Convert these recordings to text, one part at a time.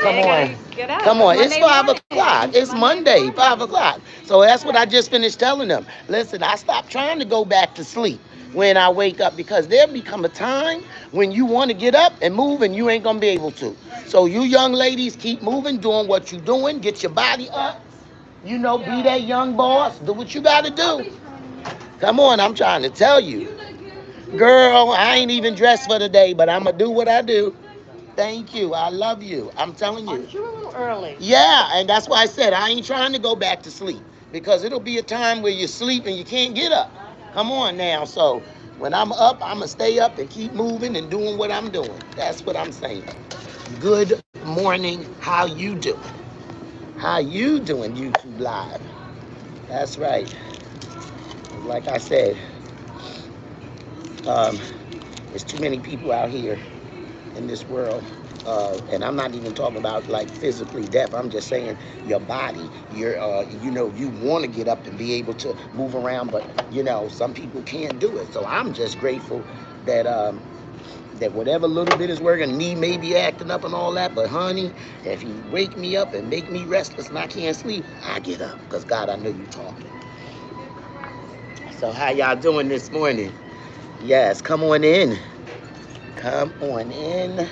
Come on. Get up. Come It's on. It's Monday 5 o'clock. morning. It's Monday Monday, morning. 5 o'clock. So that's what I just finished telling them. Listen, I stopped trying to go back to sleep when I wake up because there'll become a time when you want to get up and move and you ain't going to be able to. So you young ladies keep moving, doing what you're doing. Get your body up. You know, be that young boss. Do what you got to do. Come on, I'm trying to tell you. Girl, I ain't even dressed for the day, but I'm going to do what I do. Thank you. I love you. I'm telling you. Aren't you a little early? Yeah, and that's why I said I ain't trying to go back to sleep because it'll be a time where you sleep and you can't get up. Come on now. So when I'm up, I'm going to stay up and keep moving and doing what I'm doing. That's what I'm saying. Good morning. How you doing? How you doing, YouTube Live? That's right. Like I said, um, there's too many people out here in this world. And I'm not even talking about like physically deaf. I'm just saying your body. You want to get up and be able to move around, but some people can't do it. So I'm just grateful that that whatever little bit is working, me may be acting up and all that, but honey, if you wake me up and make me restless and I can't sleep, I get up because God, I know you talking. So how y'all doing this morning? Yes, come on in. Come on in.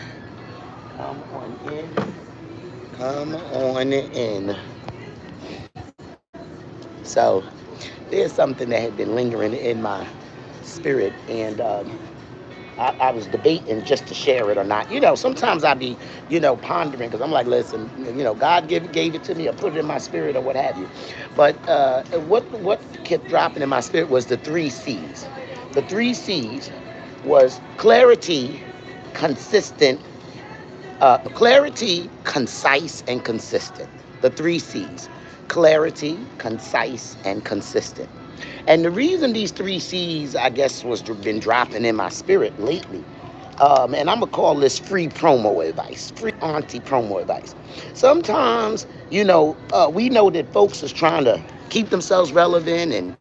Come on in. Come on in. So there's something that had been lingering in my spirit, and I was debating just to share it or not. Sometimes I be, pondering because I'm like, listen, God gave it to me or put it in my spirit or what have you. But what kept dropping in my spirit was the three C's. The three C's was clarity, consistent, clarity, concise, and consistent. The three C's: clarity, concise, and consistent. And the reason these three C's, I guess, was been dropping in my spirit lately, and I'm gonna call this free promo advice, free auntie promo advice. Sometimes, we know that folks is trying to keep themselves relevant and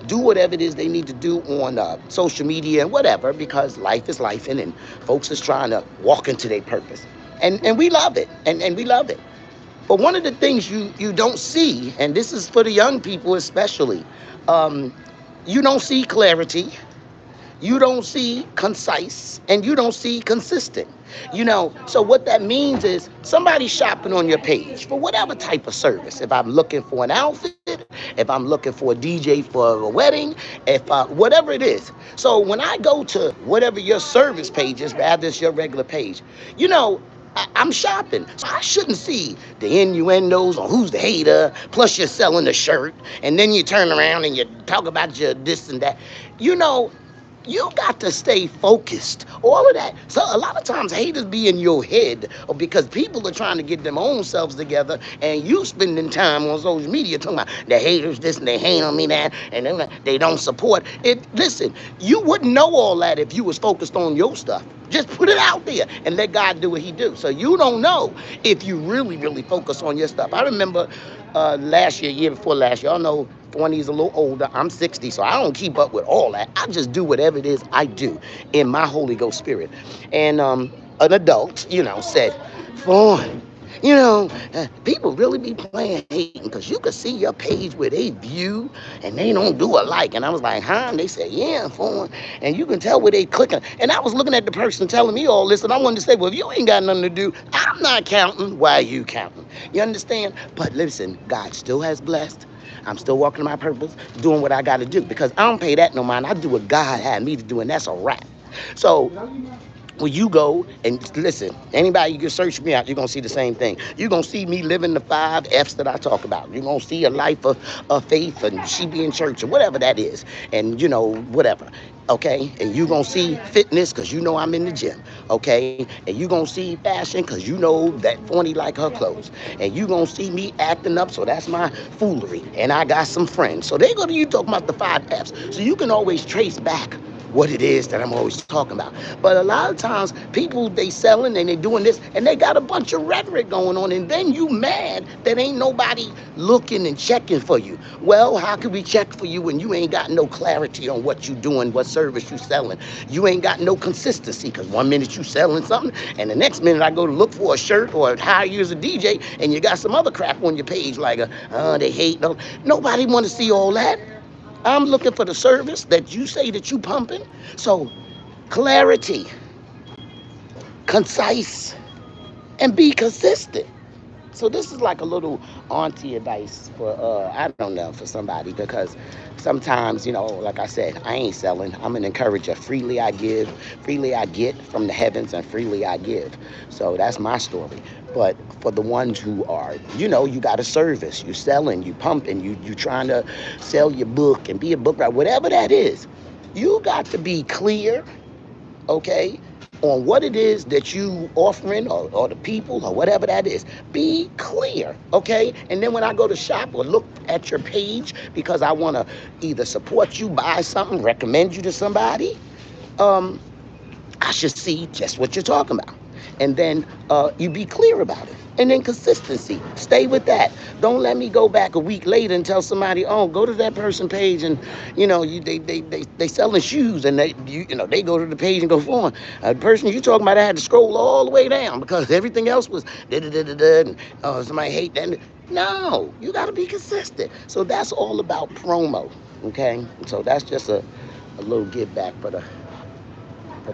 do whatever it is they need to do on social media and whatever, because life is life, and folks is trying to walk into their purpose, and we love it, and we love it. But one of the things you don't see, and this is for the young people especially, um, you don't see clarity, you don't see concise, and you don't see consistent. So what that means is somebody shopping on your page for whatever type of service. If I'm looking for an outfit, if I'm looking for a DJ for a wedding, if whatever it is. So when I go to whatever your service page is, rather it's your regular page, you know, I'm shopping. So I shouldn't see the innuendos on who's the hater, plus you're selling the shirt, and then you turn around and you talk about your this and that. You know, you got to stay focused. All of that. So a lot of times haters be in your head or because people are trying to get them own selves together and you spending time on social media talking about the haters this and they hate on me that and they don't support it. Listen, you wouldn't know all that if you was focused on your stuff. Just put it out there and let God do what he do. So you don't know if you really, really focus on your stuff. I remember last year before last year, y'all know 20's a little older. I'm 60, so I don't keep up with all that. I just do whatever it is I do in my Holy Ghost spirit. And an adult, said, Fawn, people really be playing hating because you could see your page where they view and they don't do a like. And I was like, huh? And they said, yeah, Fawn. And you can tell where they clicking. And I was looking at the person telling me all this, and I wanted to say, well, if you ain't got nothing to do, I'm not counting. Why are you counting? You understand? But listen, God still has blessed. I'm still walking in my purpose, doing what I got to do because I don't pay that no mind. I do what God had me to do, and that's a wrap. So when you go and listen, anybody you can search me out, you're gonna see the same thing. You're gonna see me living the 5 F's that I talk about. You're gonna see a life of faith and she be in church or whatever that is, and whatever. Okay, and you're gonna see fitness because I'm in the gym. Okay, and you're gonna see fashion because that Phony like her clothes, and you're gonna see me acting up, so that's my foolery. And I got some friends, so they go to you talking about the 5 F's, so you can always trace back what it is that I'm always talking about. But a lot of times people, they selling and they doing this and they got a bunch of rhetoric going on, and then you mad that ain't nobody looking and checking for you. Well, how can we check for you when you ain't got no clarity on what you doing, what service you selling? You ain't got no consistency, because one minute you selling something and the next minute I go to look for a shirt or hire you as a DJ and you got some other crap on your page like they hate. No, nobody want to see all that. I'm looking for the service that you say that you pumping. So clarity, concise, and be consistent. So this is like a little auntie advice for I don't know, for somebody, because sometimes, like I said, I ain't selling. I'm an encourager. Freely I give, freely I get from the heavens, and freely I give. So that's my story. But for the ones who are, you got a service, you selling, you pumping, you trying to sell your book and be a book writer, whatever that is, you got to be clear, okay, on what it is that you offering, or the people, or whatever that is. Be clear, okay? And then when I go to shop or look at your page because I want to either support you, buy something, recommend you to somebody, I should see just what you're talking about. And then you be clear about it. And then consistency. Stay with that. Don't let me go back a week later and tell somebody, oh, go to that person page and, they selling shoes, and they go to the page and go for the person you talking about. I had to scroll all the way down because everything else was and somebody hate that. No, you got to be consistent. So that's all about promo, okay? So that's just a little give back for the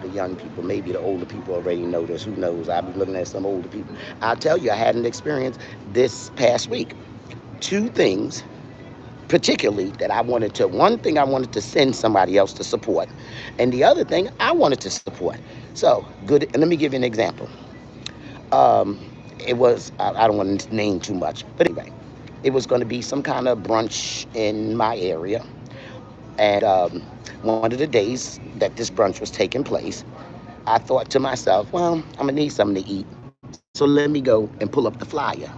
young people. Maybe the older people already know this. Who knows? I'll be looking at some older people. I'll tell you, I had an experience this past week. Two things, particularly, that one thing I wanted to send somebody else to support, and the other thing I wanted to support. So, good. And let me give you an example. It was, I don't want to name too much, but anyway, it was going to be some kind of brunch in my area. And one of the days that this brunch was taking place, I thought to myself, well, I'm going to need something to eat. So let me go and pull up the flyer.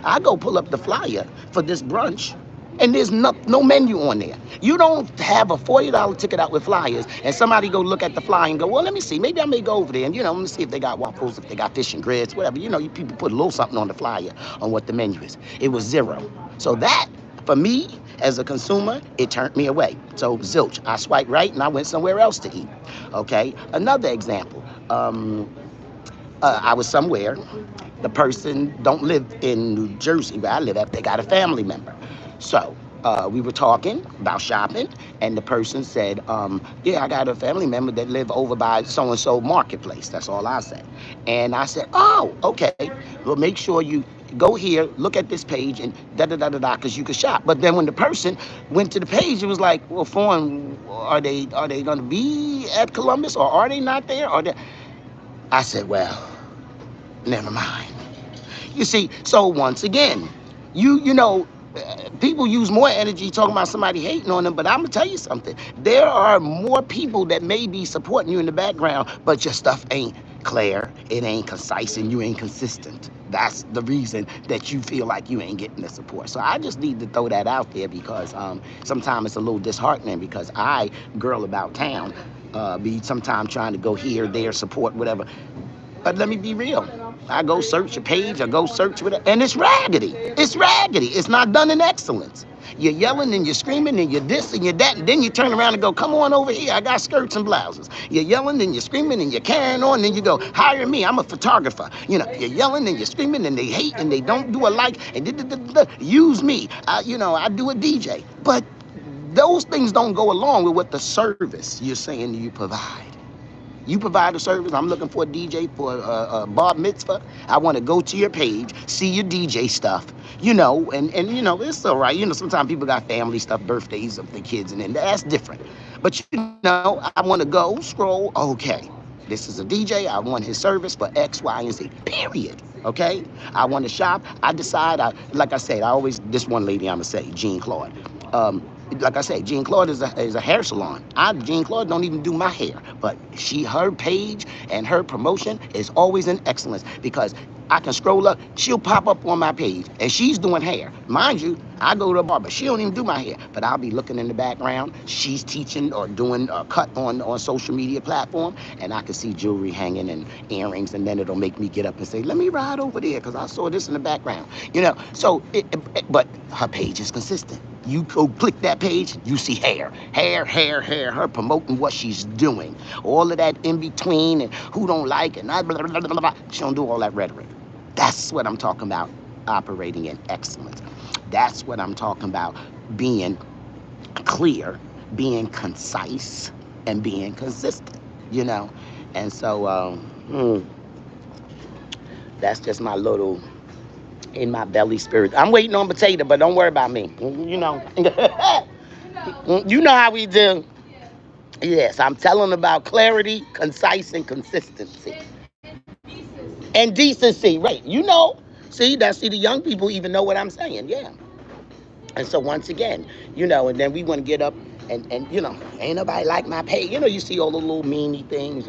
I go pull up the flyer for this brunch, and there's no menu on there. You don't have a $40 ticket out with flyers, and somebody go look at the flyer and go, well, let me see. Maybe I may go over there and, let me see if they got waffles, if they got fish and grits, whatever. You people put a little something on the flyer on what the menu is. It was zero. So that, for me, as a consumer, it turned me away. So zilch, I swiped right and I went somewhere else to eat. Okay, another example. I was somewhere. The person don't live in New Jersey where I live at. They got a family member. So we were talking about shopping, and the person said, yeah, I got a family member that live over by so-and-so marketplace. That's all I said. And I said, oh, okay. Well, make sure you go here, look at this page, and da-da-da-da-da, because you can shop. But then when the person went to the page, it was like, well, Fawn, are they going to be at Columbus, or are they not there? I said, well, never mind. You see, so once again, people use more energy talking about somebody hating on them, but I'm going to tell you something. There are more people that may be supporting you in the background, but your stuff ain't clear, it ain't concise, and you ain't consistent. That's the reason that you feel like you ain't getting the support. So I just need to throw that out there, because sometimes it's a little disheartening, because I, girl about town, be sometimes trying to go here, there, support, whatever. But let me be real. I go search a page, I go search with it, and it's raggedy. It's raggedy. It's not done in excellence. You're yelling and you're screaming and you're this and you're that, and then you turn around and go, come on over here, I got skirts and blouses. You're yelling and you're screaming and you're carrying on, and then you go, hire me, I'm a photographer. You're yelling and you're screaming and they hate and they don't do a like, and use me. I do a DJ. But those things don't go along with what the service you're saying you provide. You provide a service. I'm looking for a DJ for a bar mitzvah. I want to go to your page, see your DJ stuff, and it's all right. Sometimes people got family stuff, birthdays of the kids, and then that's different. But, I want to go, scroll, okay. This is a DJ. I want his service for X, Y, and Z, period. Okay? I want to shop. I decide, like I said, this one lady I'm going to say, Jean Claude. Like I say, Jean Claude is a hair salon. Jean Claude don't even do my hair, but her page and her promotion is always in excellence, because I can scroll up, she'll pop up on my page, and she's doing hair. Mind you, I go to a barber. She don't even do my hair, but I'll be looking in the background. She's teaching or doing a cut on social media platform, and I can see jewelry hanging and earrings, and then it'll make me get up and say, let me ride over there because I saw this in the background. So, but her page is consistent. You go click that page, you see hair, her promoting what she's doing. All of that in between and who don't like and blah, blah, blah, blah, blah. She don't do all that rhetoric. That's what I'm talking about, operating in excellence. That's what I'm talking about, being clear, being concise, and being consistent, And so that's just my little in my belly spirit. I'm waiting on potato, but don't worry about me. You know how we do. Yes, I'm telling about clarity, concise, and consistency. And decency, right. See, the young people even know what I'm saying, yeah. And so once again, and then we want to get up and ain't nobody like my page. You see all the little meanie things.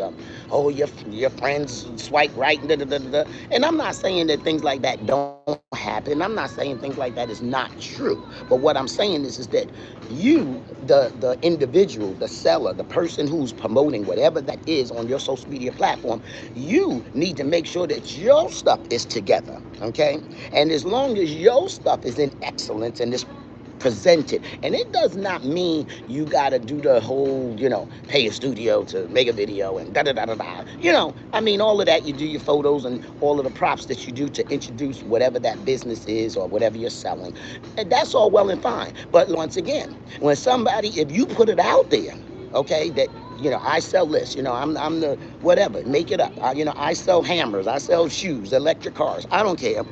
Oh, your friends swipe right. Da, da, da, da. And I'm not saying that things like that don't happen. I'm not saying things like that is not true. But what I'm saying is that you, the individual, the seller, the person who's promoting whatever that is on your social media platform, you need to make sure that your stuff is together, okay? And as long as your stuff is in excellence and is presented, and it does not mean you gotta do the whole, pay a studio to make a video and da-da-da-da-da. All of that, you do your photos and all of the props that you do to introduce whatever that business is or whatever you're selling. And that's all well and fine. But once again, when if you put it out there, okay, that I sell this, I'm the whatever, make it up. I sell hammers, I sell shoes, electric cars, I don't care.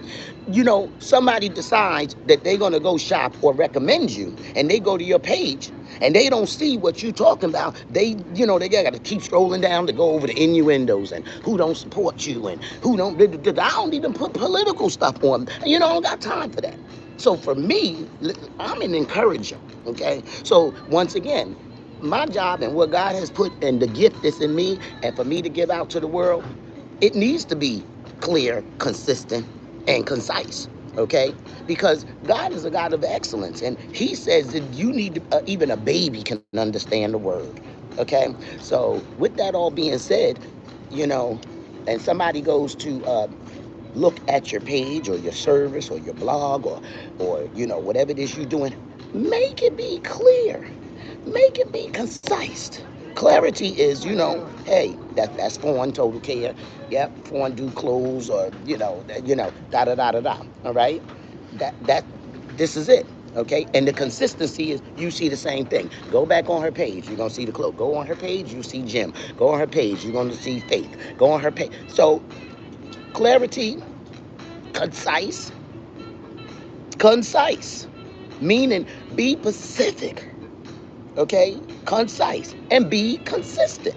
Somebody decides that they're going to go shop or recommend you, and they go to your page and they don't see what you're talking about. They got to keep scrolling down to go over the innuendos and who don't support you and who don't. I don't even put political stuff on. I don't got time for that. So for me, I'm an encourager, okay? So once again, my job and what God has put and the gift that's in me and for me to give out to the world, it needs to be clear, consistent, and concise, okay? Because God is a God of excellence, and he says that you need even a baby can understand the word, okay? So with that all being said, and somebody goes to look at your page or your service or your blog or whatever it is you're doing, make it be clear. Make it be concise. Clarity is, hey, that's Fawn Totalcare. Yep, Fawn do clothes or, da da da da da. All right? This is it. Okay? And the consistency is you see the same thing. Go back on her page, you're gonna see the clothes. Go on her page, you see Jim. Go on her page, you're gonna see Faith. Go on her page. So clarity, concise, meaning be specific. Okay, concise and be consistent.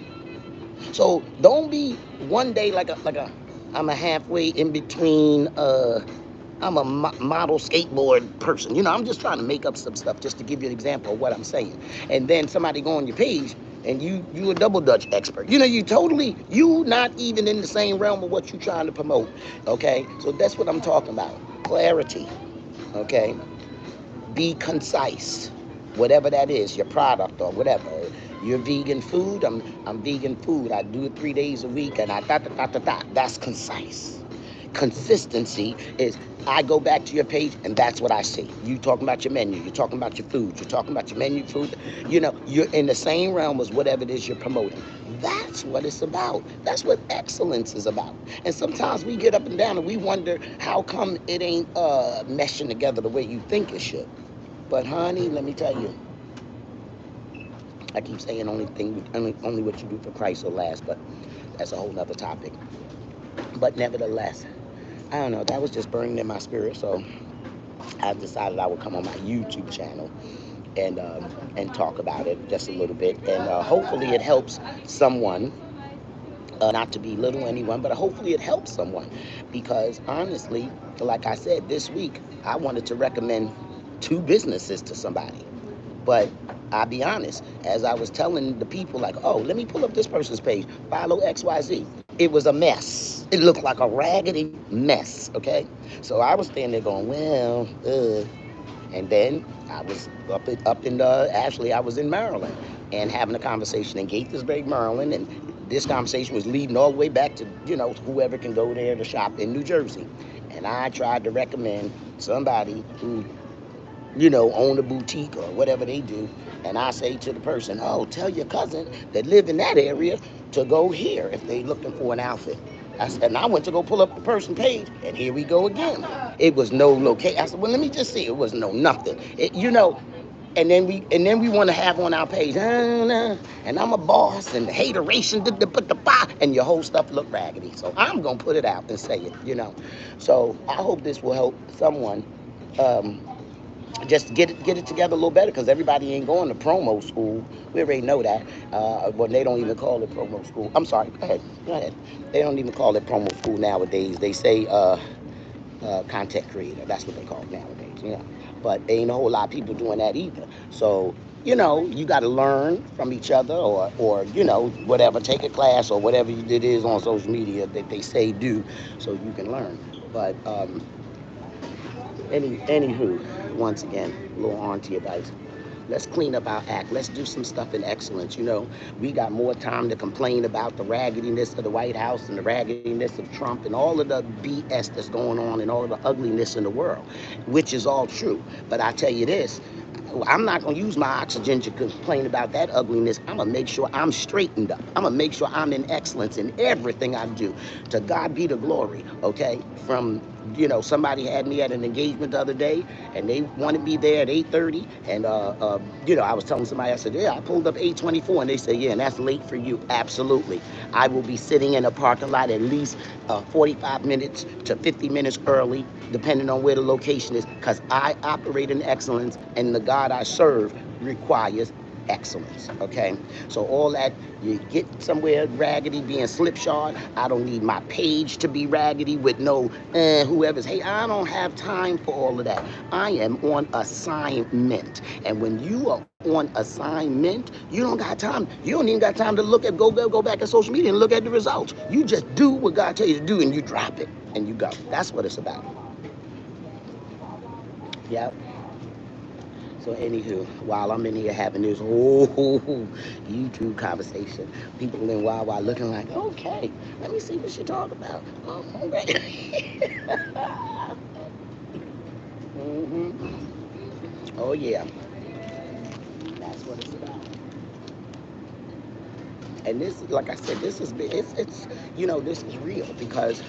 So don't be one day like I'm a halfway in between. I'm a model skateboard person. I'm just trying to make up some stuff just to give you an example of what I'm saying. And then somebody go on your page and you a double dutch expert. You not even in the same realm of what you're trying to promote. Okay, so that's what I'm talking about. Clarity. Okay. Be concise, whatever that is, your product or whatever. You're vegan food, I'm vegan food. I do it 3 days a week and That's concise. Consistency is I go back to your page and that's what I see. You talking about your menu, you're talking about your food, you're talking about your menu food. You're in the same realm as whatever it is you're promoting. That's what it's about. That's what excellence is about. And sometimes we get up and down and we wonder how come it ain't meshing together the way you think it should. But honey, let me tell you, I keep saying only what you do for Christ will last, but that's a whole nother topic. But nevertheless, I don't know, that was just burning in my spirit, so I decided I would come on my YouTube channel and talk about it just a little bit, and hopefully it helps someone. Not to belittle anyone, but hopefully it helps someone, because honestly, like I said, this week I wanted to recommend 2 businesses to somebody. But I'll be honest, as I was telling the people, like, oh, let me pull up this person's page, follow XYZ. It was a mess. It looked like a raggedy mess, okay? So I was standing there going, well, And then I was up in actually I was in Maryland and having a conversation in Gaithersburg, Maryland, and this conversation was leading all the way back to, whoever can go there to shop in New Jersey. And I tried to recommend somebody who, own a boutique or whatever they do. And I say to the person, oh, tell your cousin that live in that area to go here if they looking for an outfit. And I went to go pull up the person page, and here we go again. It was no location. I said, well, let me just see. It was no nothing. And then we want to have on our page, and I'm a boss, and the hateration, and your whole stuff look raggedy. So I'm gonna put it out and say it. So I hope this will help someone. Just get it together a little better, because everybody ain't going to promo school. We already know that. Well, they don't even call it promo school. I'm sorry. Go ahead. They don't even call it promo school nowadays. They say content creator. That's what they call it nowadays. But ain't a whole lot of people doing that either. So you got to learn from each other, or whatever. Take a class or whatever it is on social media that they say do, so you can learn. But anywho, once again, a little on to your dice. Let's clean up our act. Let's do some stuff in excellence. We got more time to complain about the raggediness of the White House and the raggediness of Trump and all of the BS that's going on and all of the ugliness in the world, which is all true. But I tell you this, I'm not going to use my oxygen to complain about that ugliness. I'm going to make sure I'm straightened up. I'm going to make sure I'm in excellence in everything I do. To God be the glory, okay? From, somebody had me at an engagement the other day, and they wanted me there at 8:30, and, I was telling somebody, I said, yeah, I pulled up 8:24, and they said, yeah, and that's late for you. Absolutely. I will be sitting in a parking lot at least 45 minutes to 50 minutes early, depending on where the location is, because I operate in excellence, and the God I serve requires excellence, okay? So all that, you get somewhere raggedy, being slipshod, I don't need my page to be raggedy with no whoever's, hey, I don't have time for all of that. I am on assignment. And when you are on assignment, you don't got time. You don't even got time to go back at social media and look at the results. You just do what God tells you to do, and you drop it, and you go. That's what it's about. Yep. So anywho, while I'm in here having this whole YouTube conversation, people in Wawa looking like, okay, let me see what she talk about. Oh, okay. Oh yeah, that's what it's about. And this, like I said, this is it's this is real, because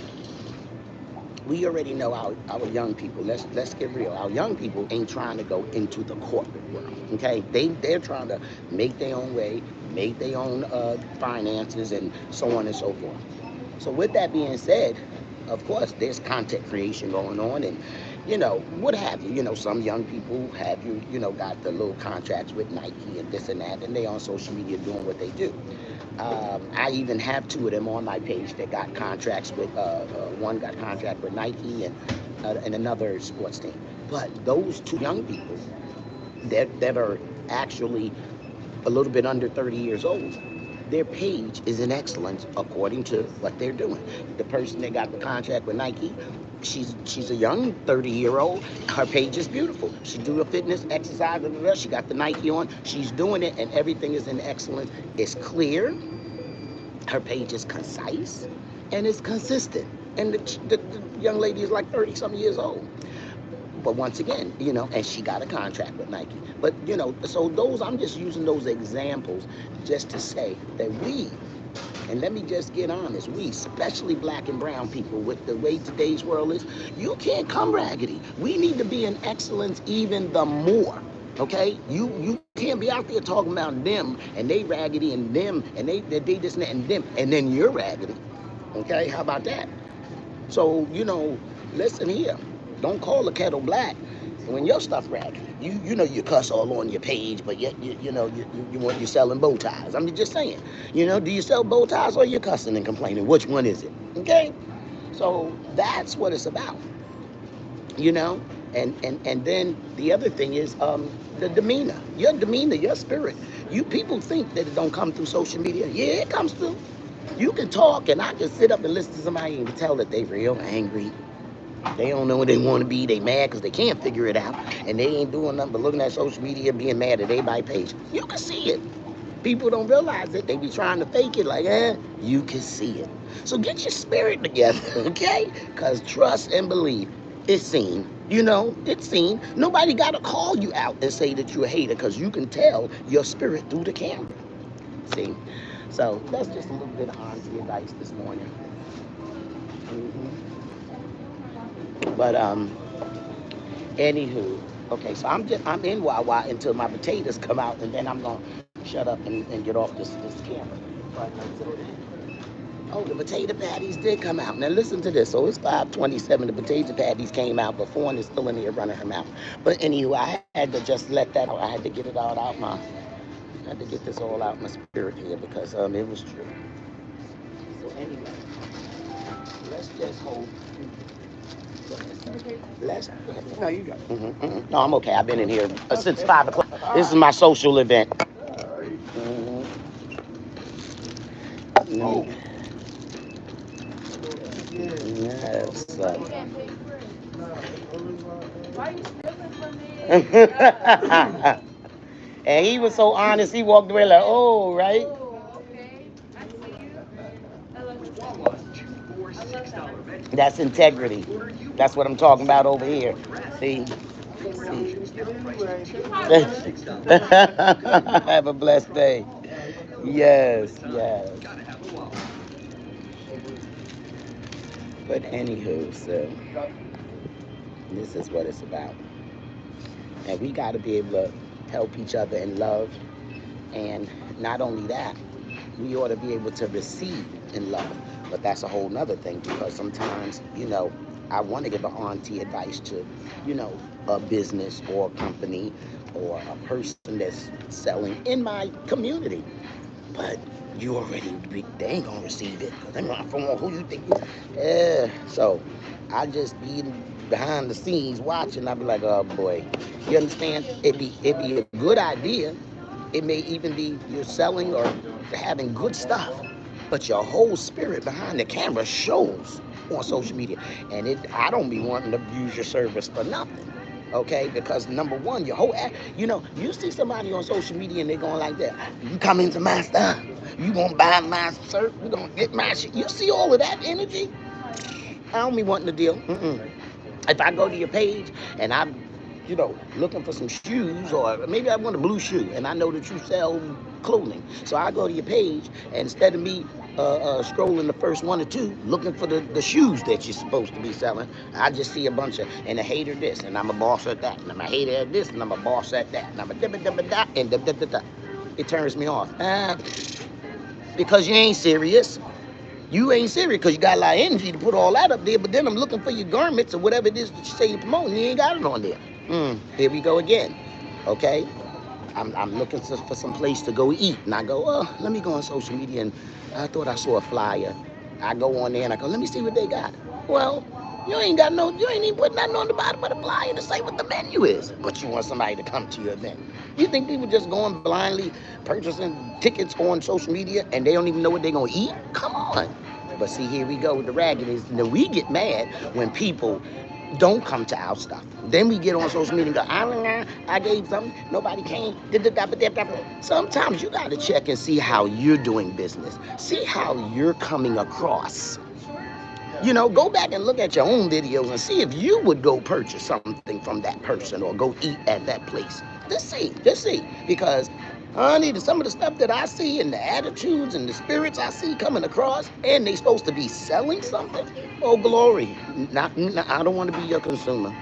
we already know our young people. Let's get real. Our young people ain't trying to go into the corporate world. Okay, they're trying to make their own way, make their own finances, and so on and so forth. So with that being said, of course, there's content creation going on, and what have you. Some young people have got the little contracts with Nike and this and that, and they on social media doing what they do. I even have two of them on my page that got contracts with, one got contract with Nike and another sports team. But those two young people that are actually a little bit under 30 years old, their page is in excellence according to what they're doing. The person that got the contract with Nike, she's a young 30-year-old. Her page is beautiful. She do a fitness, exercise, she got the Nike on. She's doing it, and everything is in excellence. It's clear. Her page is concise, and it's consistent. And the young lady is like 30-something years old. But once again, and she got a contract with Nike. But, so I'm just using those examples just to say that and let me just get honest, we, especially black and brown people, with the way today's world is, you can't come raggedy. We need to be in excellence even the more. Okay, you can't be out there talking about them and they raggedy and them and they this and that and them, and then you're raggedy. Okay, how about that? So listen here, don't call the kettle black when your stuff raggedy. You cuss all on your page, but yet you're selling bow ties. I'm just saying, do you sell bow ties or you're cussing and complaining? Which one is it? Okay, so that's what it's about. And then the other thing is the demeanor, your spirit. You people think that it don't come through social media. Yeah, it comes through. You can talk, and I can sit up and listen to somebody and tell that they real angry. They don't know what they want to be. They mad because they can't figure it out. And they ain't doing nothing but looking at social media being mad at everybody's page. You can see it. People don't realize it. They be trying to fake it like, you can see it. So get your spirit together, okay? Because trust and believe. It's seen. You know, it's seen. Nobody got to call you out and say that you're a hater because you can tell your spirit through the camera. See? So that's just a little bit of honesty advice this morning. But, anywho, okay, so I'm in Wawa until my potatoes come out, and then I'm going to shut up and get off this camera. But oh, the potato patties did come out. Now listen to this. So it's 5:27. The potato patties came out before, and it's still in here running her mouth. But anywho, I had to just let that out. I had to get it all out I had to get this all out my spirit here because it was true. So anyway, let's just hope. No, you got. No, I'm okay. I've been in here since 5 o'clock. This is my social event. Oh. Yes. Why you stealing from me? And he was so honest. He walked away like, oh, right. Oh, okay. I see you. That's integrity. That's what I'm talking about over here. See? Have a blessed day. Yes, yes. But anywho, so this is what it's about. And we got to be able to help each other in love. And not only that, we ought to be able to receive in love. But that's a whole nother thing because sometimes, I want to give an auntie advice to, a business or a company or a person that's selling in my community. But you already, they ain't going to receive it. They're not from who you think. So I just be behind the scenes watching. I'll be like, oh boy. You understand? It'd be a good idea. It may even be you're selling or having good stuff, but your whole spirit behind the camera shows on social media. And I don't be wanting to use your service for nothing, okay? Because number one, your whole you see somebody on social media and they're going like that. You come into my stuff. You gonna buy my shirt. You gonna get my shit. You see all of that energy? I don't be wanting to deal. If I go to your page and I'm, looking for some shoes, or maybe I want a blue shoe, and I know that you sell clothing, so I go to your page, and instead of me scrolling the first one or two, looking for the shoes that you're supposed to be selling, I just see a bunch of, and a hater this, and I'm a boss at that, and I'm a hater at this, and I'm a boss at that, and I'm a da-ba-da-ba-da, and da-da-da-da. It turns me off. Because you ain't serious. You ain't serious because you got a lot of energy to put all that up there, but then I'm looking for your garments or whatever it is that you say you're promoting. You ain't got it on there. Here we go again. Okay? I'm looking for some place to go eat. And I go, let me go on social media. And I thought I saw a flyer. I go on there and I go, let me see what they got. Well, you ain't even put nothing on the bottom of the flyer to say what the menu is. But you want somebody to come to your event. You think people just going blindly purchasing tickets on social media and they don't even know what they're going to eat? Come on. But see, here we go with the raggedness. We get mad when people don't come to our stuff. Then we get on social media and go, I gave something, nobody came. Sometimes you got to check and see how you're doing business. See how you're coming across. Go back and look at your own videos and see if you would go purchase something from that person or go eat at that place. Just see. Because, honey, some of the stuff that I see and the attitudes and the spirits I see coming across, and they supposed to be selling something, oh, glory. I don't want to be your consumer.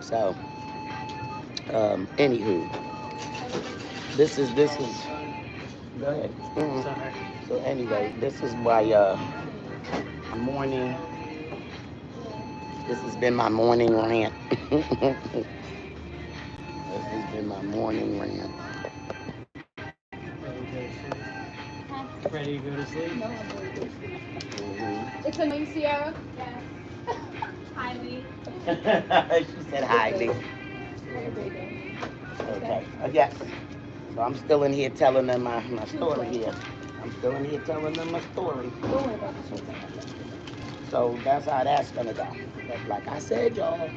So, anywho, this is, go ahead. So anyway, this is my morning. This has been my morning rant. This has been my morning rant. Ready to go to sleep? No, I'm ready to go to sleep. It's annoying, Sierra? Yes. Highly. She said highly. Have a great day. Okay. Yes. So I'm still in here telling them my story here. I'm still in here telling them a story. Don't worry about this whole thing. So that's how that's gonna go. But like I said, y'all,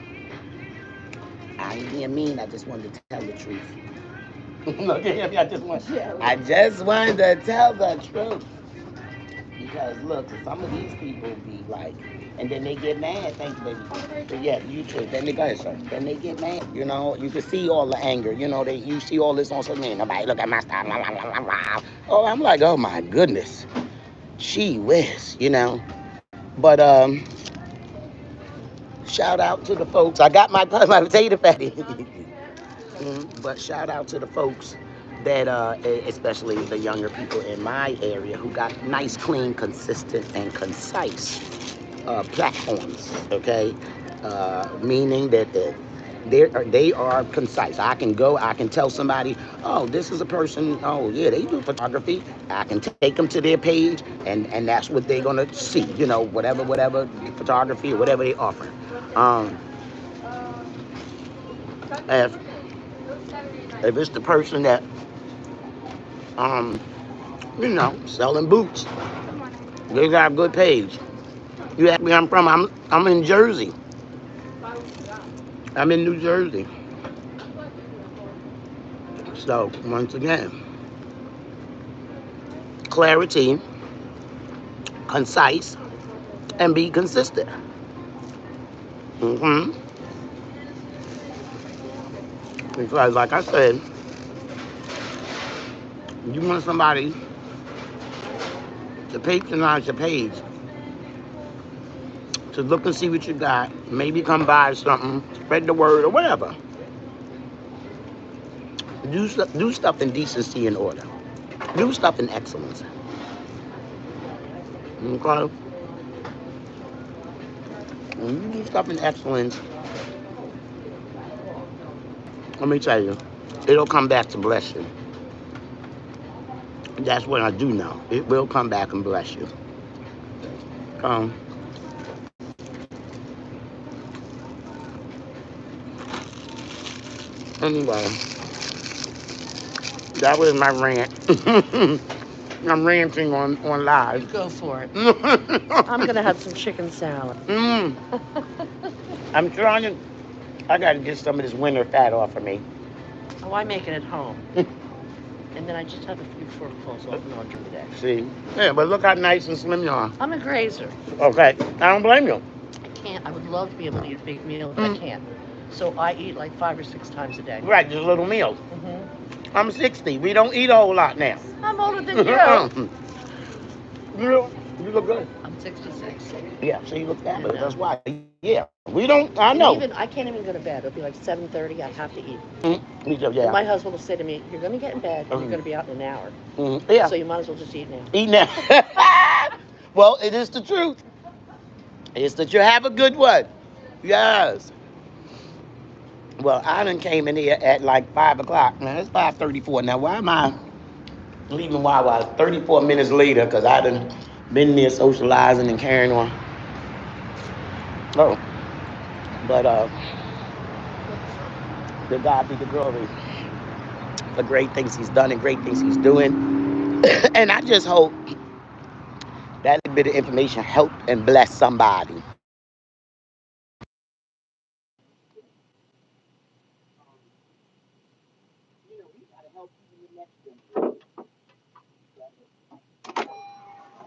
I ain't being mean. I just wanted to tell the truth. Look at him. I just wanted to tell the truth. Because look, some of these people be like, and then they get mad. Thank you, baby. But yeah, you too. Then they go ahead, sir. Then they get mad. You know, you can see all the anger. You know, you see all this on social media. Nobody look at my style. Blah, blah, blah, blah. Oh, I'm like, oh my goodness, gee whiz. You know, but shout out to the folks. I got my potato fatty. But shout out to the folks that, especially the younger people in my area, who got nice, clean, consistent, and concise platforms. Okay, meaning that they are concise. I can tell somebody, oh, this is a person. Oh, yeah, they do photography. I can take them to their page, and that's what they're gonna see. You know, whatever photography or whatever they offer. Um, if if it's the person that selling boots. They got a good page. You ask me where I'm from, I'm in Jersey. I'm in New Jersey. So once again, clarity, concise, and be consistent. hmm Because like I said, you want somebody to patronize your page, to look and see what you got, maybe come buy something, spread the word or whatever. Do stuff in decency and order. Do stuff in excellence. Okay? When you do stuff in excellence, let me tell you, it'll come back to bless you. That's what I do know. It will come back and bless you. Um, anyway, that was my rant. I'm ranting on live. Go for it. I'm going to have some chicken salad. I'm trying to, I got to get some of this winter fat off of me. Oh, I make it at home. And then I just have a few forkfuls of laundry today. See? Yeah, but look how nice and slim you are. I'm a grazer. Okay, I don't blame you. I can't. I would love to be able to eat a big meal, but I can't. So I eat like 5 or 6 times a day. Right, just little meals. I'm 60. We don't eat a whole lot now. I'm older than you. You look good. I'm 66. Yeah, so you look fabulous. That's why. Yeah, we don't. I know. I can't even go to bed. It'll be like 7:30. I have to eat. Me too. Yeah. And my husband will say to me, "You're going to get in bed. And you're going to be out in an hour. Yeah. So you might as well just eat now." Eat now. Well, it is the truth. It's that you have a good one. Yes. Well, I done came in here at like 5 o'clock. Now, it's 5:34. Now, why am I leaving Wawa 34 minutes later? Because I done been there socializing and carrying on. Oh. But, to God be the glory for great things he's done and great things he's doing. And I just hope that bit of information helped and bless somebody.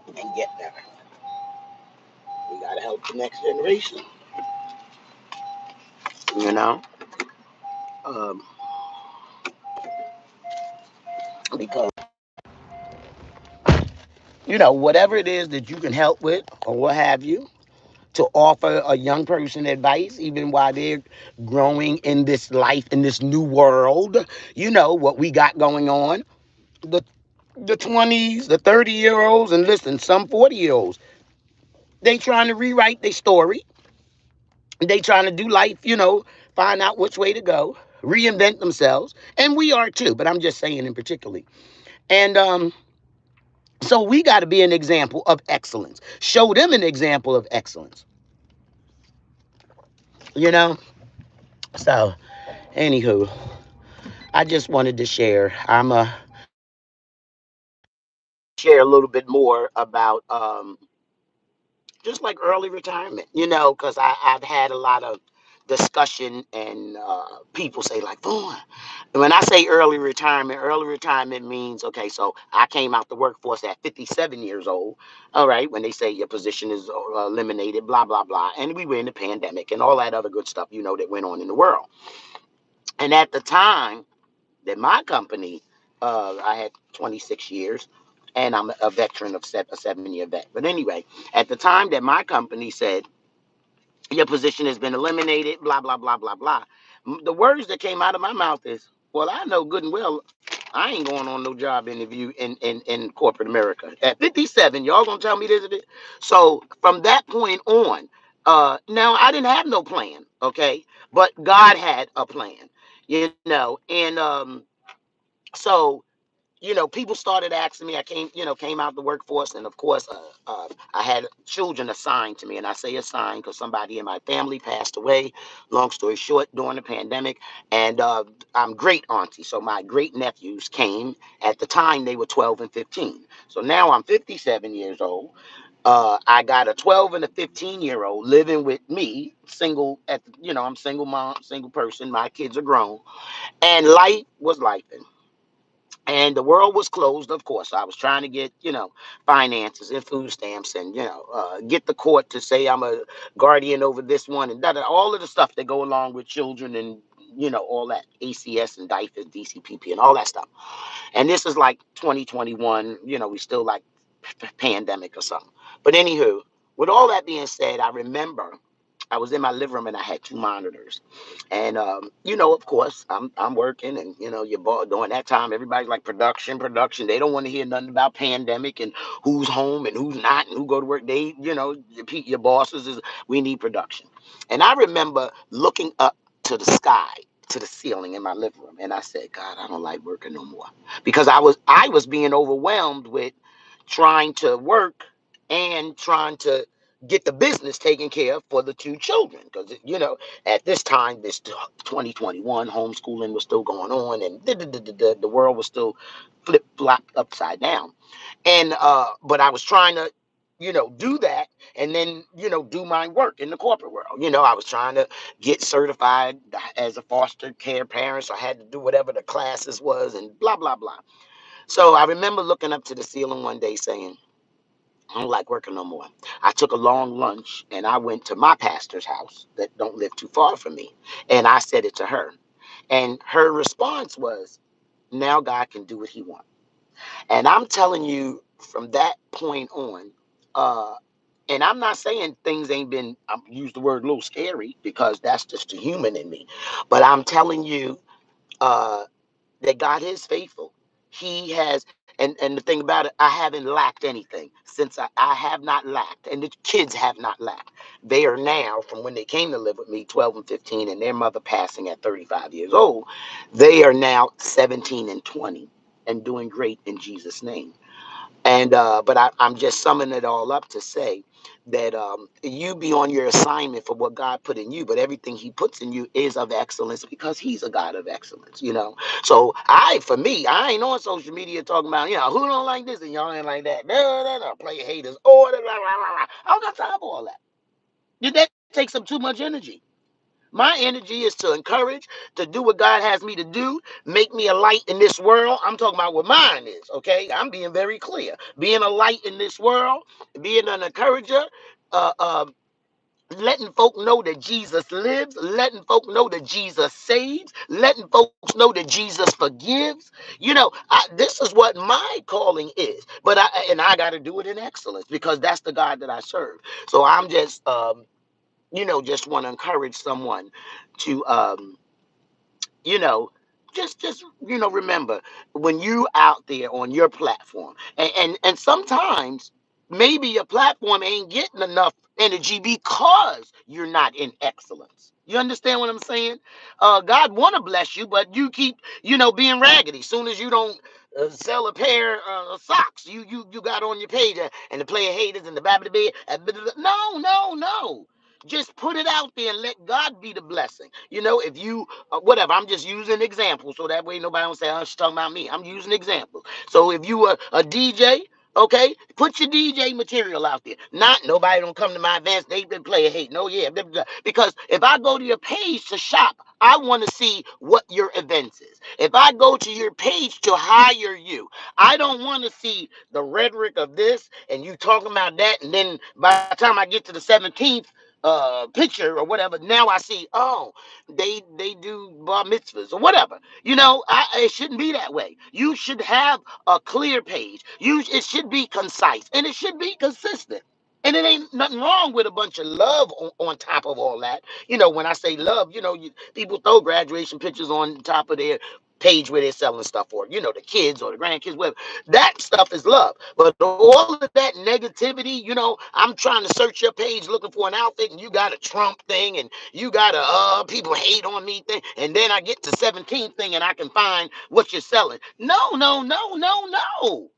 And get there. We gotta help the next generation. You know? Um, because, whatever it is that you can help with or what have you, to offer a young person advice, even while they're growing in this life, in this new world, what we got going on. The 20s, the 30-year-olds, and listen, some 40-year-olds, they trying to rewrite their story. They trying to do life, find out which way to go, reinvent themselves. And we are too, but I'm just saying in particular. And so we got to be an example of excellence. Show them an example of excellence. So, anywho, I just wanted to share. share a little bit more about just like early retirement, because I've had a lot of discussion and people say like, Vaughn, when I say early retirement means, okay, so I came out the workforce at 57 years old, all right, when they say your position is eliminated, blah, blah, blah. And we were in the pandemic and all that other good stuff, that went on in the world. And at the time that my company, I had 26 years, and I'm a veteran of a 7-year vet. But anyway, at the time that my company said, your position has been eliminated, blah, blah, blah, blah, blah. The words that came out of my mouth is, well, I know good and well I ain't going on no job interview in corporate America. At 57, y'all gonna tell me this? So from that point on, now I didn't have no plan, okay? But God had a plan, and so people started asking me. I came out the workforce, and of course, I had children assigned to me, and I say assigned because somebody in my family passed away. Long story short, during the pandemic, and I'm great auntie, so my great nephews came. At the time, they were 12 and 15. So now I'm 57 years old. I got a 12 and a 15-year-old living with me, single. I'm single mom, single person. My kids are grown, and life was life, and the world was closed. Of course, I was trying to get finances and food stamps, and get the court to say I'm a guardian over this one, and all of the stuff that go along with children, and all that ACS and DIFAS, DCPP, and all that stuff. And this is like 2021. We still like pandemic or something. But anywho, with all that being said, I remember I was in my living room and I had two monitors. And of course, I'm working, and your boss during that time, everybody's like production, production. They don't want to hear nothing about pandemic and who's home and who's not and who go to work. They, your bosses is, we need production. And I remember looking up to the sky, to the ceiling in my living room, and I said, God, I don't like working no more, because I was being overwhelmed with trying to work and trying to get the business taken care of for the two children, because at this time, this 2021, homeschooling was still going on, and the world was still flip flop upside down. And but I was trying to do that, and then do my work in the corporate world. I was trying to get certified as a foster care parent, so I had to do whatever the classes was, and blah blah blah. So I remember looking up to the ceiling one day saying, I don't like working no more. I took a long lunch and I went to my pastor's house that don't live too far from me. And I said it to her. And her response was, now God can do what he wants. And I'm telling you, from that point on, uh, and I'm not saying things ain't been, I use the word a little scary, because that's just the human in me. But I'm telling you, uh, that God is faithful. He has, and the thing about it, I haven't lacked anything since I have not lacked, and the kids have not lacked. They are now, from when they came to live with me, 12 and 15, and their mother passing at 35 years old, they are now 17 and 20 and doing great in Jesus' name. And but I'm just summing it all up to say that you be on your assignment for what God put in you, but everything he puts in you is of excellence, because he's a God of excellence. So for me, I ain't on social media talking about, who don't like this and y'all ain't like that. No, no, no, play haters. Blah, blah, blah, blah. I don't got time for all that. That takes up too much energy. My energy is to encourage, to do what God has me to do, make me a light in this world. I'm talking about what mine is, okay? I'm being very clear. Being a light in this world, being an encourager, uh, uh, letting folk know that Jesus lives, letting folk know that Jesus saves, letting folks know that Jesus forgives. This is what my calling is. And I got to do it in excellence, because that's the God that I serve. So I'm just just want to encourage someone to you know just remember, when you out there on your platform, and sometimes maybe your platform ain't getting enough energy because you're not in excellence. You understand what I'm saying? God want to bless you, but you keep being raggedy. Soon as you don't sell a pair of socks, you got on your page, and the player haters and the baby bed. No, no, no. Just put it out there and let God be the blessing. If you whatever, I'm just using examples, so that way nobody will say, oh, she's talking about me. I'm using examples. So if you are a DJ, Okay, put your DJ material out there. Not nobody don't come to my events. They been playing hate. No, yeah, blah, blah, blah. Because if I go to your page to shop, I want to see what your events is. If I go to your page to hire you, I don't want to see the rhetoric of this and you talking about that. And then by the time I get to the 17th picture or whatever, now I see, oh, they do bar mitzvahs or whatever. It shouldn't be that way. You should have a clear page. It should be concise and it should be consistent. And it ain't nothing wrong with a bunch of love on top of all that. When I say love, people throw graduation pictures on top of their page where they're selling stuff for, the kids or the grandkids, whatever. That stuff is love. But all of that negativity, I'm trying to search your page looking for an outfit and you got a Trump thing and you got a people hate on me thing. And then I get to 17th thing and I can find what you're selling. No, no, no, no, no.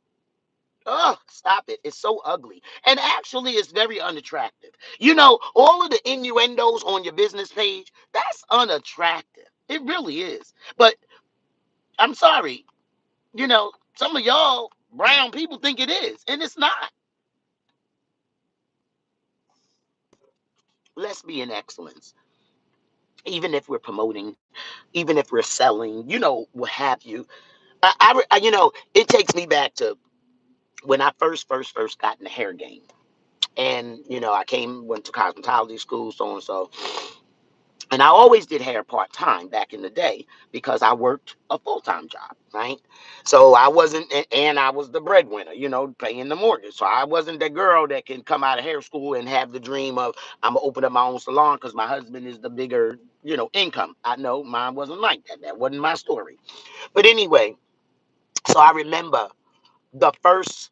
Oh, stop it. It's so ugly. And actually, it's very unattractive. All of the innuendos on your business page, that's unattractive. It really is. But I'm sorry, some of y'all brown people think it is, and it's not. Let's be in excellence. Even if we're promoting, even if we're selling, what have you. It takes me back to when I first got in the hair game. And, went to cosmetology school, so and so. And I always did hair part time back in the day because I worked a full time job, right? So I wasn't, and I was the breadwinner, paying the mortgage. So I wasn't the girl that can come out of hair school and have the dream of I'm gonna open up my own salon because my husband is the bigger, income. I know mine wasn't like that. That wasn't my story. But anyway, so I remember the first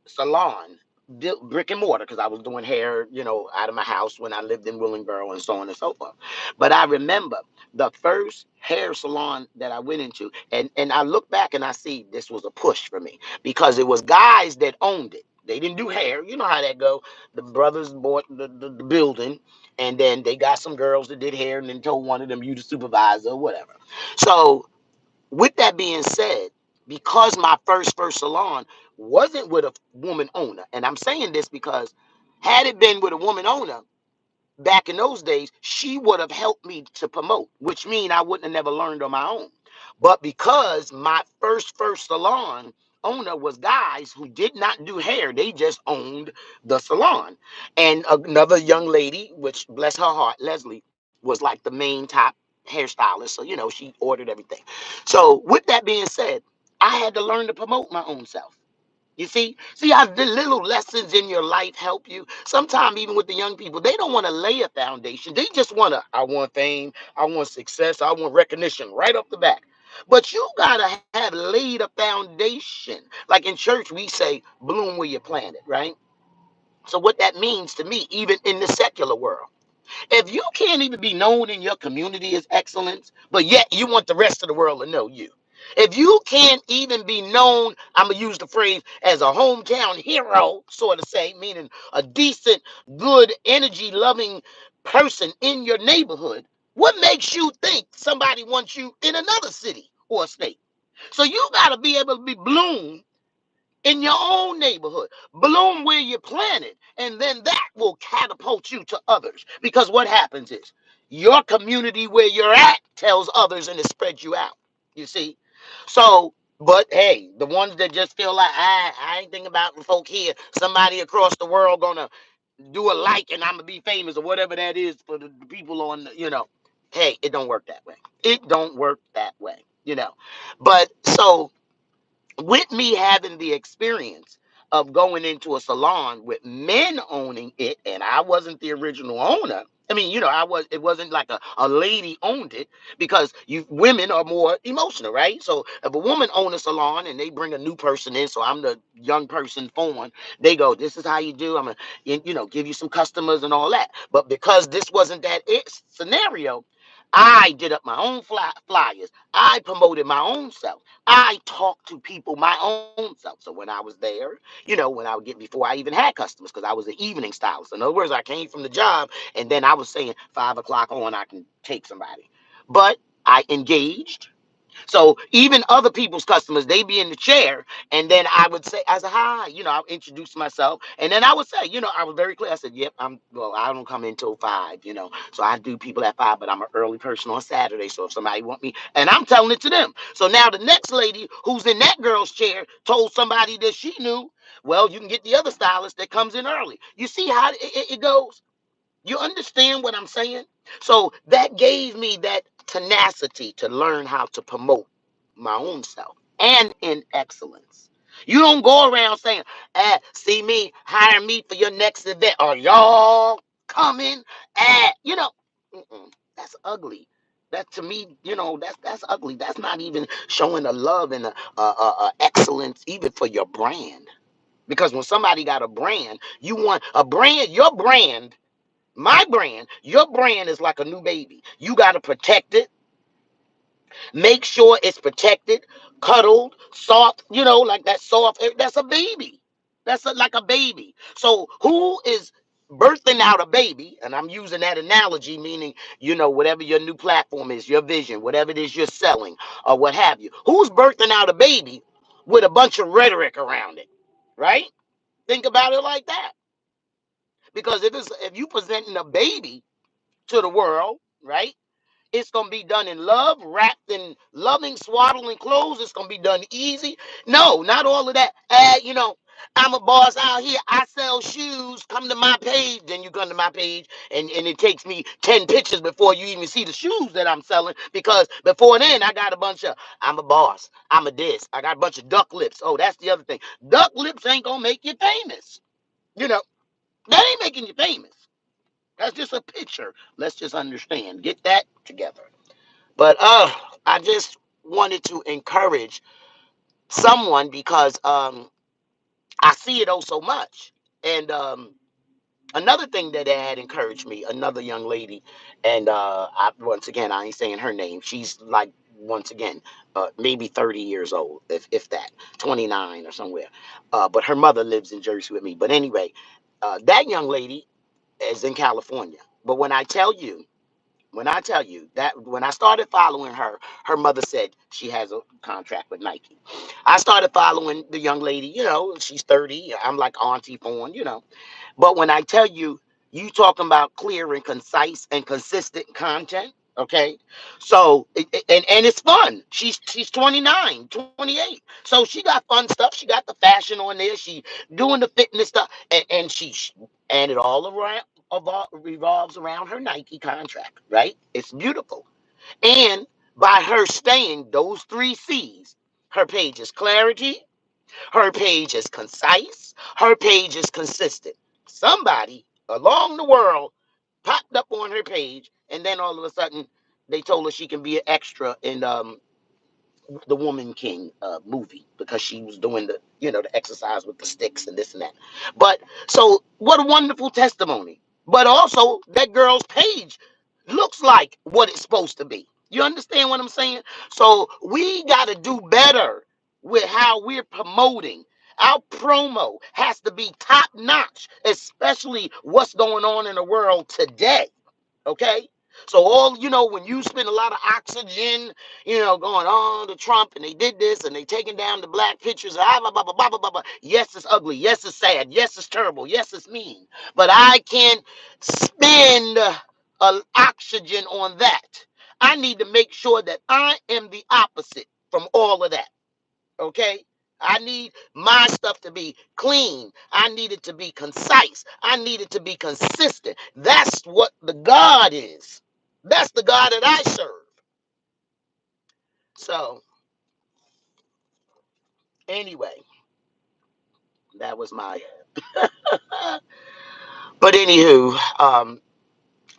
salon built brick and mortar because I was doing hair, out of my house when I lived in Willingboro and so on and so forth. But I remember the first hair salon that I went into, and I look back and I see this was a push for me because it was guys that owned it. They didn't do hair. You know how that go. The brothers bought the building, and then they got some girls that did hair, and then told one of them, "You the supervisor," or whatever. So with that being said, because my first salon wasn't with a woman owner, and I'm saying this because had it been with a woman owner back in those days, she would have helped me to promote, which means I wouldn't have never learned on my own. But because my first salon owner was guys who did not do hair, they just owned the salon. And another young lady, which bless her heart, Leslie, was like the main top hairstylist. So, she ordered everything. So with that being said, I had to learn to promote my own self. You see how the little lessons in your life help you. Sometimes even with the young people, they don't want to lay a foundation. They just I want fame, I want success, I want recognition right off the back. But you gotta have laid a foundation. Like in church, we say bloom where you planted, right? So what that means to me, even in the secular world. If you can't even be known in your community as excellence, but yet you want the rest of the world to know you. If you can't even be known, I'm going to use the phrase as a hometown hero, sort of say, meaning a decent, good, energy loving person in your neighborhood, what makes you think somebody wants you in another city or state? So you got to be able to be bloom in your own neighborhood. Bloom where you planted, and then that will catapult you to others. Because what happens is your community where you're at tells others and it spreads you out. You see? So, but hey, the ones that just feel like I ain't thinking about the folk here, somebody across the world gonna do a like and I'm gonna be famous or whatever that is for the people on hey, it don't work that way. It don't work that way, But so with me having the experience of going into a salon with men owning it, and I wasn't the original owner. I mean, it wasn't like a lady owned it because you women are more emotional, right? So if a woman owns a salon and they bring a new person in, so I'm the young person phone, they go, this is how you do. I'm gonna, give you some customers and all that. But because this wasn't that scenario, I did up my own flyers. I promoted my own self. I talked to people my own self. So when I was there, when I would get before I even had customers, because I was an evening stylist. In other words, I came from the job and then I was saying 5 o'clock on, I can take somebody. But I engaged. So even other people's customers, they be in the chair, and then I would say, I said, hi, I'll introduce myself, and then I would say, I was very clear. I said, yep, I don't come in till 5, so I do people at 5, but I'm an early person on Saturday. So if somebody want me, and I'm telling it to them. So now the next lady who's in that girl's chair told somebody that she knew, well, you can get the other stylist that comes in early. You see how it goes? You understand what I'm saying? So that gave me that tenacity to learn how to promote my own self and in excellence. You don't go around saying, see me, hire me for your next event. Are y'all coming? That's ugly. That to me, that's ugly. That's not even showing a love and a excellence even for your brand. Because when somebody got a brand, you want a brand, your brand, my brand, your brand is like a new baby. You got to protect it, make sure it's protected, cuddled, soft, like that soft. That's a baby. Like a baby. So who is birthing out a baby? And I'm using that analogy, meaning, whatever your new platform is, your vision, whatever it is you're selling or what have you. Who's birthing out a baby with a bunch of rhetoric around it, right? Think about it like that. Because if you presenting a baby to the world, right? It's gonna be done in love, wrapped in loving, swaddling clothes. It's gonna be done easy. No, not all of that. I'm a boss out here. I sell shoes. Come to my page. Then you come to my page, and it takes me 10 pictures before you even see the shoes that I'm selling. Because before then, I got a bunch of I'm a boss. I'm a this. I got a bunch of duck lips. Oh, that's the other thing. Duck lips ain't gonna make you famous. You know that ain't making you famous. That's just a picture. Let's just understand. Get that together. But I just wanted to encourage someone because I see it oh so much. And another thing that had encouraged me, another young lady, and once again, I ain't saying her name. She's like once again, maybe 30 years old, if that, 29 or somewhere. But her mother lives in Jersey with me. But anyway, that young lady is in California. But when I tell you that when I started following her, her mother said she has a contract with Nike. I started following the young lady, she's 30. I'm like Auntie Fawn. But when I tell you, you talking about clear and concise and consistent content, okay? So, and it's fun. She's 29, 28. So she got fun stuff. She got the fashion on there. She doing the fitness stuff. And it all around revolves around her Nike contract, right? It's beautiful. And by her staying those 3 C's, her page is clarity, her page is concise, her page is consistent. Somebody along the world popped up on her page, and then all of a sudden they told her she can be an extra in the Woman King movie because she was doing the exercise with the sticks and this and that. But so what a wonderful testimony. But also that girl's page looks like what it's supposed to be. You understand what I'm saying? So we got to do better with how we're promoting. Our promo has to be top notch, especially what's going on in the world today. Okay. So when you spend a lot of oxygen, going on to Trump and they did this and they taking down the black pictures, blah, blah, blah, blah, blah, blah, blah. Yes, it's ugly. Yes, it's sad. Yes, it's terrible. Yes, it's mean. But I can't spend oxygen on that. I need to make sure that I am the opposite from all of that. Okay. I need my stuff to be clean. I need it to be concise. I need it to be consistent. That's what the God is. That's the God that I serve. So, anyway, that was my. But anywho,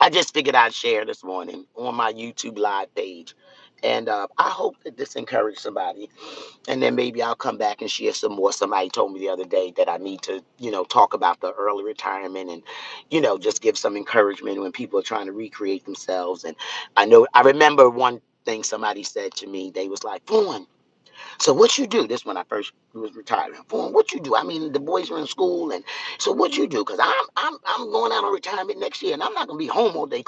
I just figured I'd share this morning on my YouTube live page. And I hope that this encouraged somebody. And then maybe I'll come back and share some more. Somebody told me the other day that I need to, talk about the early retirement and, just give some encouragement when people are trying to recreate themselves. And I remember one thing somebody said to me. They was like, Fawn, so what you do? This when I first was retiring. Fawn, what you do? I mean, the boys are in school, and so what you do? Because I'm going out on retirement next year, and I'm not gonna be home all day,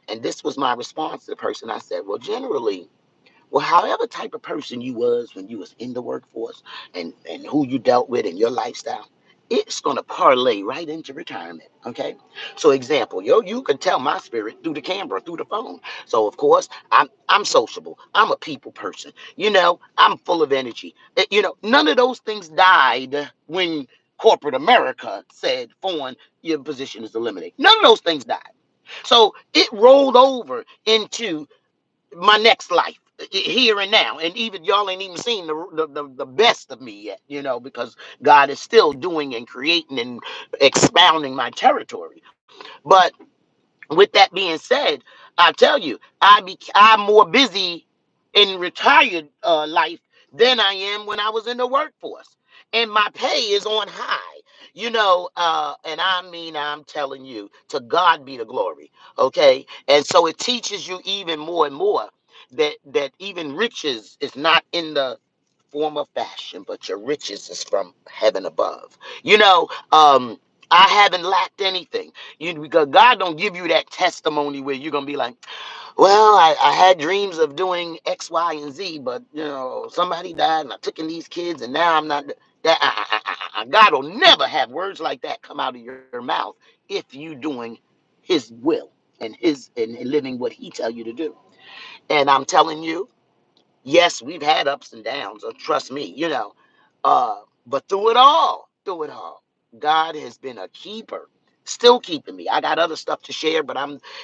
And this was my response to the person. I said, well, generally, Well, however type of person you was when you was in the workforce and who you dealt with and your lifestyle, it's gonna parlay right into retirement. Okay. So example, you can tell my spirit through the camera, through the phone. So of course, I'm sociable. I'm a people person. I'm full of energy. None of those things died when corporate America said, Fawn, your position is eliminated. None of those things died. So it rolled over into my next life here and now, and even y'all ain't even seen the best of me yet, because God is still doing and creating and expounding my territory. But with that being said, I tell you, I'm more busy in retired life than I am when I was in the workforce, and my pay is on high. And I mean, I'm telling you, to God be the glory. Okay, and so it teaches you even more and more that even riches is not in the form of fashion, but your riches is from heaven above. I haven't lacked anything. Because God don't give you that testimony where you're gonna be like, well, I had dreams of doing X, Y, and Z, but somebody died and I took in these kids and now I'm not. God will never have words like that come out of your mouth if you doing His will and living what He tell you to do. And I'm telling you, yes, we've had ups and downs. Trust me, but through it all, God has been a keeper, still keeping me. I got other stuff to share, but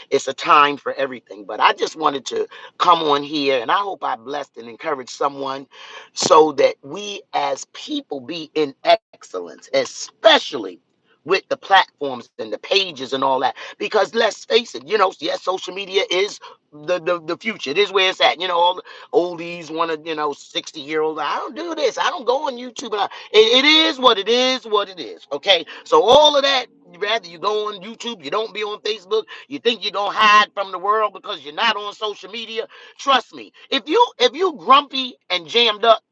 it's a time for everything. But I just wanted to come on here, and I hope I blessed and encouraged someone so that we as people be in excellence, especially with the platforms and the pages and all that. Because let's face it, yes, social media is the future. It is where it's at. All oldies want to, 60-year-old. I don't do this. I don't go on YouTube. It is what it is, what it is. Okay. So all of that, rather you go on YouTube, you don't be on Facebook, you think you're gonna hide from the world because you're not on social media. Trust me, if you grumpy and jammed up,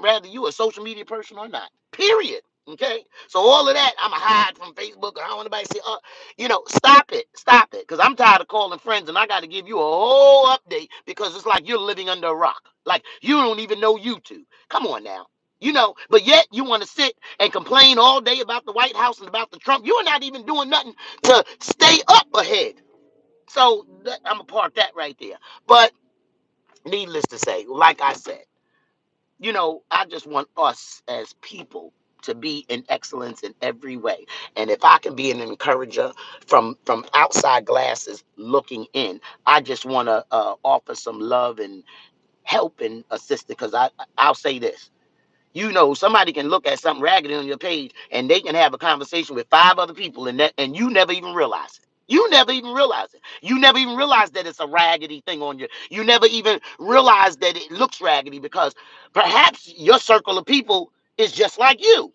rather you a social media person or not. Period. Okay, so all of that, I'ma hide from Facebook. I don't want anybody to say, stop it, because I'm tired of calling friends and I got to give you a whole update because it's like you're living under a rock, like you don't even know YouTube. Come on now, but yet you want to sit and complain all day about the White House and about the Trump. You are not even doing nothing to stay up ahead. So I'm gonna park that right there. But needless to say, like I said, I just want us as people to be in excellence in every way. And if I can be an encourager from outside glasses looking in, I just want to offer some love and help and assist, because I'll say this. Somebody can look at something raggedy on your page and they can have a conversation with five other people, and you never even realize it. You never even realize it. You never even realize that it's a raggedy thing on you. You never even realize that it looks raggedy because perhaps your circle of people is just like you.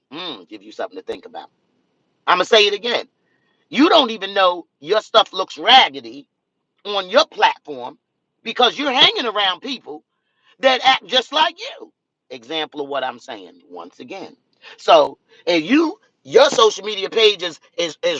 Give you something to think about. I'm going to say it again. You don't even know your stuff looks raggedy on your platform because you're hanging around people that act just like you. Example of what I'm saying once again. So if your social media page is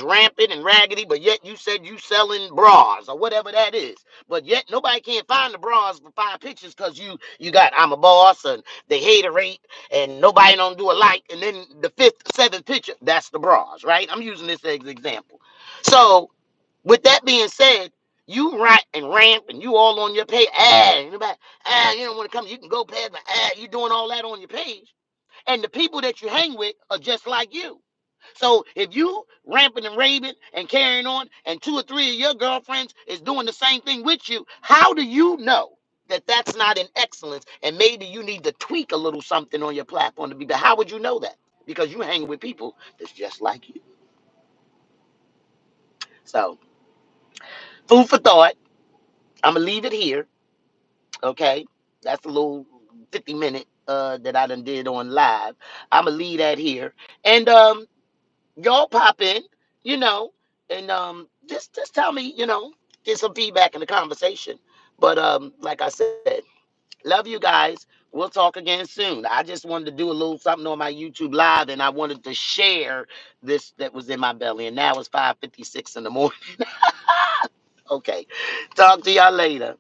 rampant and raggedy, but yet you said you selling bras or whatever that is, but yet nobody can't find the bras for 5 pictures because you got I'm a boss and they hater rate and nobody don't do a like, and then the fifth, seventh picture, that's the bras, right? I'm using this as an example. So with that being said, you rant and ramp and you all on your page. You don't want to come. You can go past my you doing all that on your page. And the people that you hang with are just like you. So if you ramping and raving and carrying on, and two or three of your girlfriends is doing the same thing with you, how do you know that that's not an excellence? And maybe you need to tweak a little something on your platform to be better. How would you know that? Because you hang with people that's just like you. So food for thought. I'm gonna leave it here. Okay, that's a little 50-minute that I done did on live. I'm gonna leave that here, and y'all pop in, you know, and just tell me, get some feedback in the conversation. But like I said, love you guys. We'll talk again soon. I just wanted to do a little something on my YouTube live, and I wanted to share this that was in my belly, and now it's 5:56 in the morning. Okay, talk to y'all later.